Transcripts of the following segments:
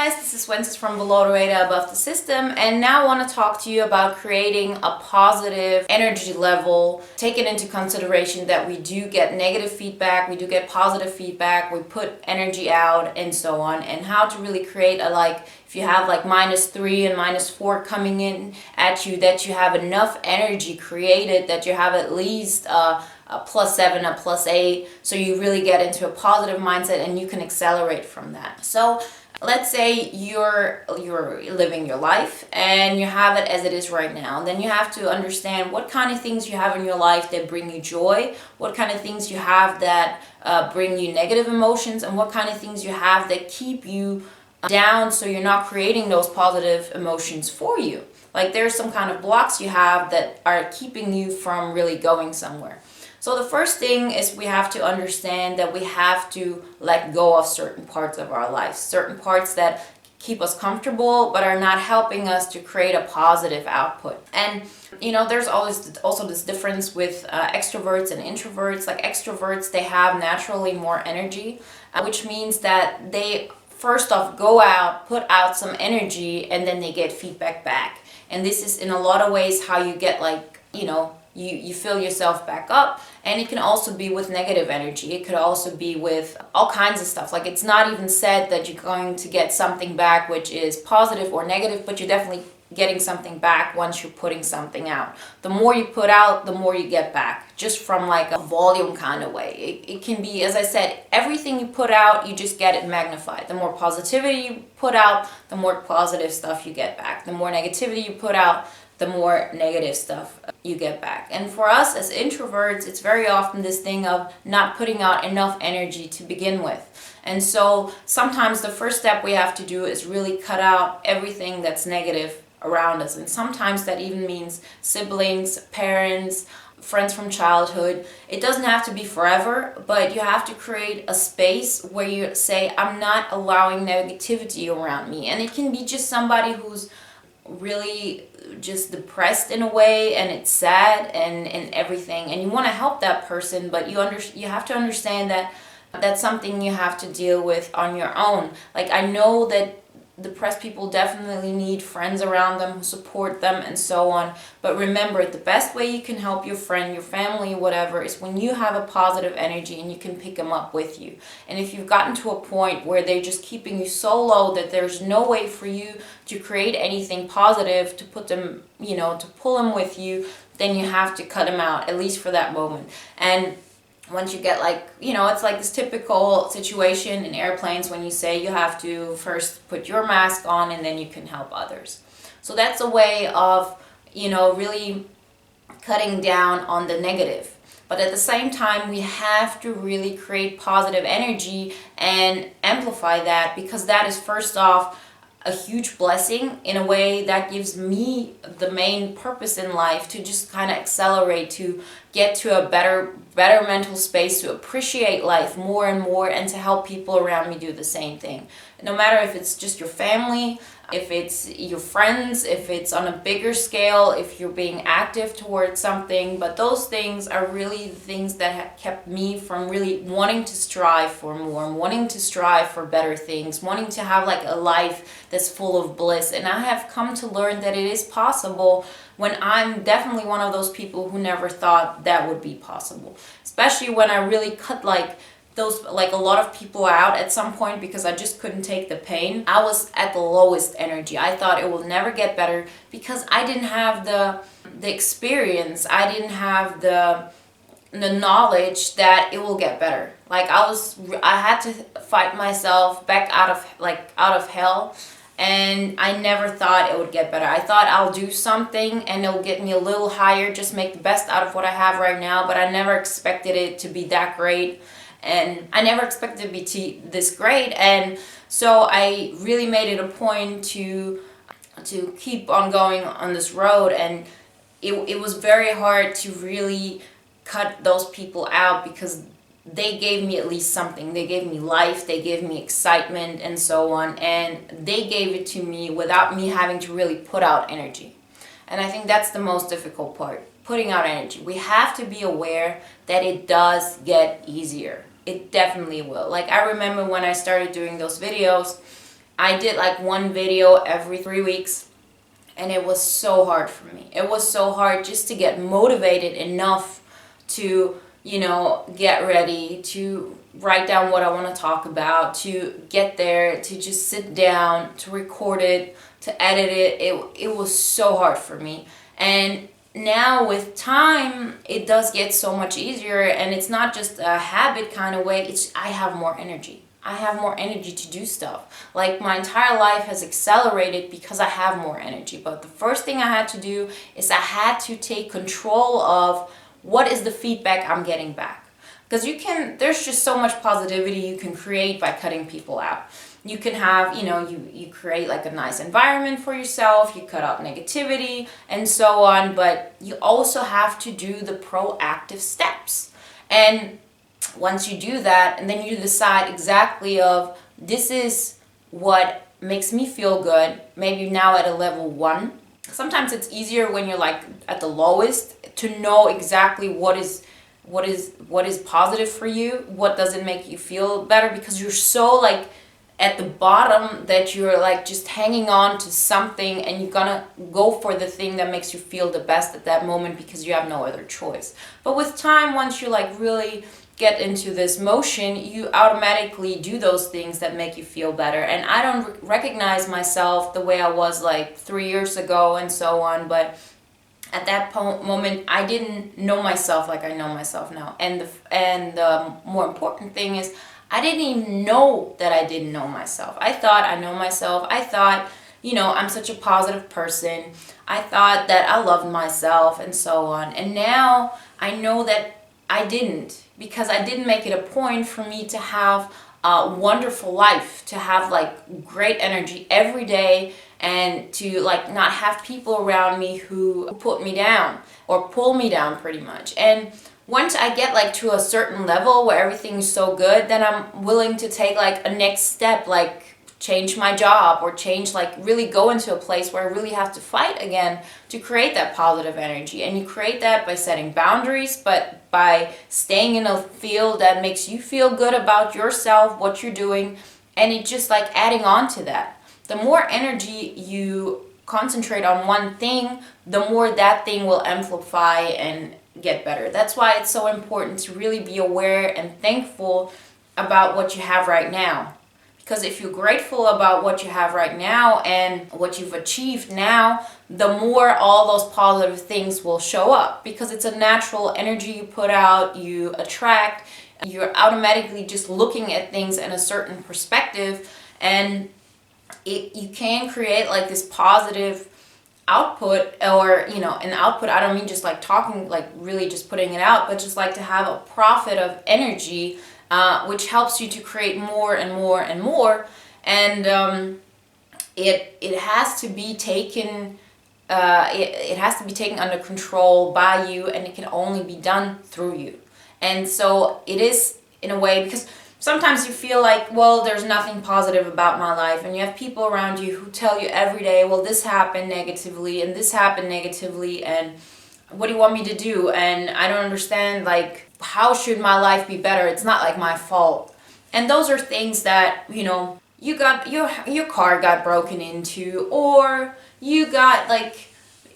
guys, this is Wenzes from Below the Radar Above the System, and now I want to talk to you about creating a positive energy level, taking into consideration that we do get negative feedback, we do get positive feedback, we put energy out and so on, and how to really create a, like, if you have like -3 and -4 coming in at you, that you have enough energy created, that you have at least a +7, a +8, so you really get into a positive mindset and you can accelerate from that. So let's say you're living your life and you have it as it is right now. Then you have to understand what kind of things you have in your life that bring you joy, what kind of things you have that bring you negative emotions, and what kind of things you have that keep you down so you're not creating those positive emotions for you. Like there's some kind of blocks you have that are keeping you from really going somewhere. So the first thing is we have to understand that we have to let go of certain parts of our life, certain parts that keep us comfortable but are not helping us to create a positive output. And you know, there's always also this difference with extroverts and introverts. Like extroverts, they have naturally more energy, which means that they first off go out, put out some energy, and then they get feedback back. And this is in a lot of ways how you get, like, you know, you fill yourself back up. And it can also be with negative energy. It could also be with all kinds of stuff. Like it's not even said that you're going to get something back which is positive or negative, but you're definitely getting something back once you're putting something out. The more you put out, the more you get back, just from like a volume kind of way. It can be, as I said, everything you put out, you just get it magnified. The more positivity you put out, the more positive stuff you get back. The more negativity you put out, the more negative stuff you get back. And for us as introverts, it's very often this thing of not putting out enough energy to begin with. And so sometimes the first step we have to do is really cut out everything that's negative around us. And sometimes that even means siblings, parents, friends from childhood. It doesn't have to be forever, but you have to create a space where you say, I'm not allowing negativity around me. And it can be just somebody who's really just depressed in a way, and it's sad and everything, and you want to help that person, but you have to understand that that's something you have to deal with on your own. Like I know that depressed people definitely need friends around them who support them and so on, but remember, the best way you can help your friend, your family, whatever, is when you have a positive energy and you can pick them up with you. And if you've gotten to a point where they're just keeping you so low that there's no way for you to create anything positive to put them, you know, to pull them with you, then you have to cut them out, at least for that moment. And once you get, like, you know, it's like this typical situation in airplanes when you say you have to first put your mask on and then you can help others. So that's a way of, you know, really cutting down on the negative. But at the same time, we have to really create positive energy and amplify that, because that is first off a huge blessing in a way that gives me the main purpose in life to just kind of accelerate, to get to a better mental space, to appreciate life more and more, and to help people around me do the same thing. No matter if it's just your family, if it's your friends, if it's on a bigger scale, if you're being active towards something, but those things are really the things that have kept me from really wanting to strive for more, wanting to strive for better things, wanting to have like a life that's full of bliss. And I have come to learn that it is possible, when I'm definitely one of those people who never thought that would be possible. Especially when I really cut like a lot of people out at some point because I just couldn't take the pain. I was at the lowest energy. I thought it will never get better because I didn't have the experience. I didn't have the knowledge that it will get better. Like I had to fight myself back out of hell. And I never thought it would get better. I thought I'll do something and it'll get me a little higher, just make the best out of what I have right now. But I never expected it to be that great. And I never expected it to be this great. And so I really made it a point to keep on going on this road. And it was very hard to really cut those people out, because they gave me at least something. They gave me life, they gave me excitement and so on, and they gave it to me without me having to really put out energy. And I think that's the most difficult part, putting out energy. We have to be aware that it does get easier. It definitely will. Like I remember when I started doing those videos, I did like one video every 3 weeks, and it was so hard for me. It was so hard just to get motivated enough to, get ready, to write down what I want to talk about, to get there, to just sit down, to record it, to edit it. It was so hard for me. And now with time, it does get so much easier, and it's not just a habit kind of way. I have more energy. I have more energy to do stuff. Like, my entire life has accelerated because I have more energy. But the first thing I had to do is I had to take control of what is the feedback I'm getting back. Because there's just so much positivity you can create by cutting people out. You can have, you create like a nice environment for yourself, you cut out negativity and so on, but you also have to do the proactive steps. And once you do that, and then you decide exactly of, this is what makes me feel good, maybe now at a level 1. Sometimes it's easier when you're like at the lowest to know exactly what is positive for you, what doesn't make you feel better, because you're so like at the bottom that you're like just hanging on to something, and you're gonna go for the thing that makes you feel the best at that moment because you have no other choice. But with time, once you like really get into this motion, you automatically do those things that make you feel better. And I don't recognize myself the way I was like 3 years ago and so on, but at that moment I didn't know myself like I know myself now. And the more important thing is, I didn't even know that I didn't know myself. I thought I know myself. I thought, I'm such a positive person. I thought that I loved myself and so on. And now I know that I didn't, because I didn't make it a point for me to have a wonderful life, to have like great energy every day, and to like not have people around me who put me down or pull me down pretty much. And once I get like to a certain level where everything is so good, then I'm willing to take like a next step, like change my job, or really go into a place where I really have to fight again to create that positive energy. And you create that by setting boundaries, but by staying in a field that makes you feel good about yourself, what you're doing, and it just like adding on to that. The more energy you concentrate on one thing, the more that thing will amplify and get better. That's why it's so important to really be aware and thankful about what you have right now. Because if you're grateful about what you have right now and what you've achieved now, the more all those positive things will show up. Because it's a natural energy you put out, you attract, you're automatically just looking at things in a certain perspective, and you can create like this positive output, or an output. I don't mean just like talking, like really just putting it out, but just like to have a profit of energy, which helps you to create more and more and more. And it has to be taken it has to be taken under control by you, and it can only be done through you. And so it is, in a way, because sometimes you feel like, well, there's nothing positive about my life, and you have people around you who tell you every day, well, this happened negatively and this happened negatively, and what do you want me to do? And I don't understand, like, how should my life be better? It's not like my fault. And those are things that, you got your car got broken into, or you got like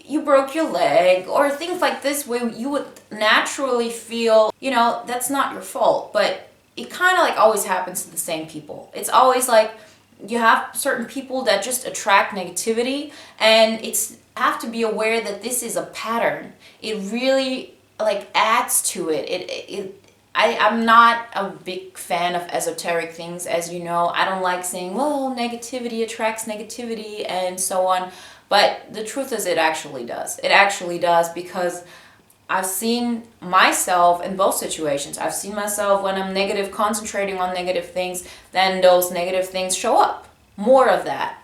you broke your leg, or things like this, where you would naturally feel, that's not your fault. But it kind of like always happens to the same people. It's always like you have certain people that just attract negativity, and have to be aware that this is a pattern. It really like adds to it. I'm not a big fan of esoteric things, as you know. I don't like saying, well, negativity attracts negativity and so on. But the truth is, it actually does. It actually does, because I've seen myself in both situations. I've seen myself when I'm negative, concentrating on negative things, then those negative things show up. More of that.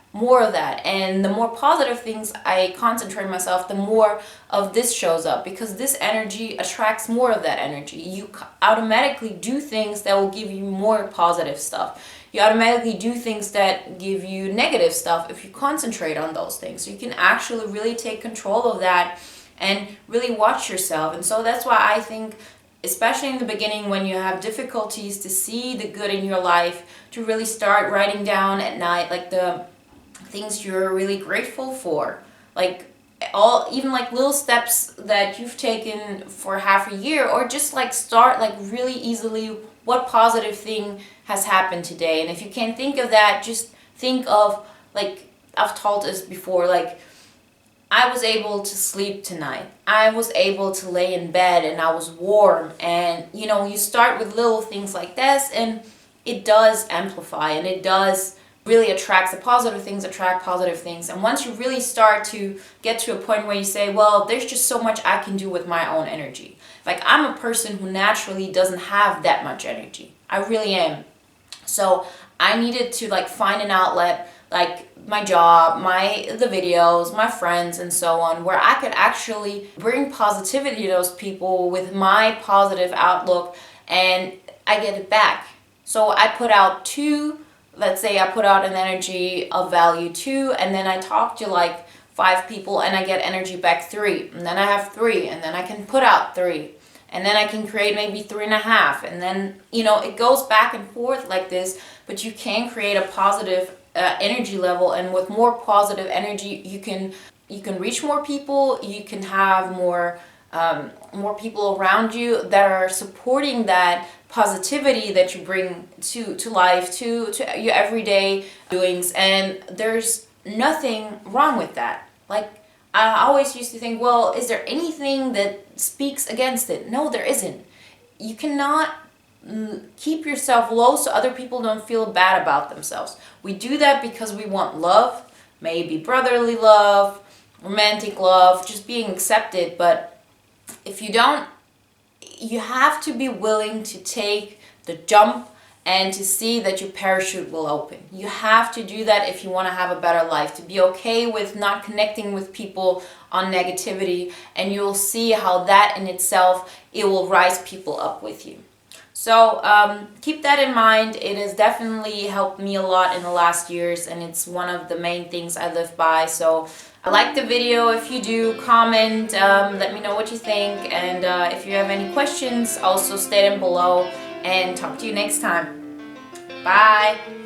And the more positive things I concentrate myself, the more of this shows up, because this energy attracts more of that energy. You automatically do things that will give you more positive stuff. You automatically do things that give you negative stuff if you concentrate on those things. So you can actually really take control of that and really watch yourself. And so that's why I think especially in the beginning when you have difficulties to see the good in your life, to really start writing down at night like the things you're really grateful for, like all, even like little steps that you've taken for half a year, or just like start like really easily what positive thing has happened today. And if you can't think of that, just think of, like I've told this before, like I was able to sleep tonight. I was able to lay in bed and I was warm. And you know, you start with little things like this and it does amplify, and it does really attracts the positive things, attract positive things. And once you really start to get to a point where you say, well, there's just so much I can do with my own energy. Like I'm a person who naturally doesn't have that much energy. I really am. So I needed to like find an outlet, like my job, the videos, my friends and so on, where I could actually bring positivity to those people with my positive outlook, and I get it back. So I put out let's say I put out an energy of value 2, and then I talk to like 5 people and I get energy back 3, and then I have 3, and then I can put out 3, and then I can create maybe 3.5, and then, you know, it goes back and forth like this. But you can create a positive energy level, and with more positive energy you can reach more people. You can have more people around you that are supporting that positivity that you bring to life, to your everyday doings. And there's nothing wrong with that. Like I always used to think, well, is there anything that speaks against it? No, there isn't. You cannot keep yourself low so other people don't feel bad about themselves. We do that because we want love, maybe brotherly love, romantic love, just being accepted. But if you don't, you have to be willing to take the jump and to see that your parachute will open. You have to do that if you want to have a better life, to be okay with not connecting with people on negativity, and you'll see how that in itself, it will rise people up with you. So keep that in mind. It has definitely helped me a lot in the last years, and it's one of the main things I live by. So like the video. If you do, comment, let me know what you think, and if you have any questions, also state them below, and talk to you next time. Bye!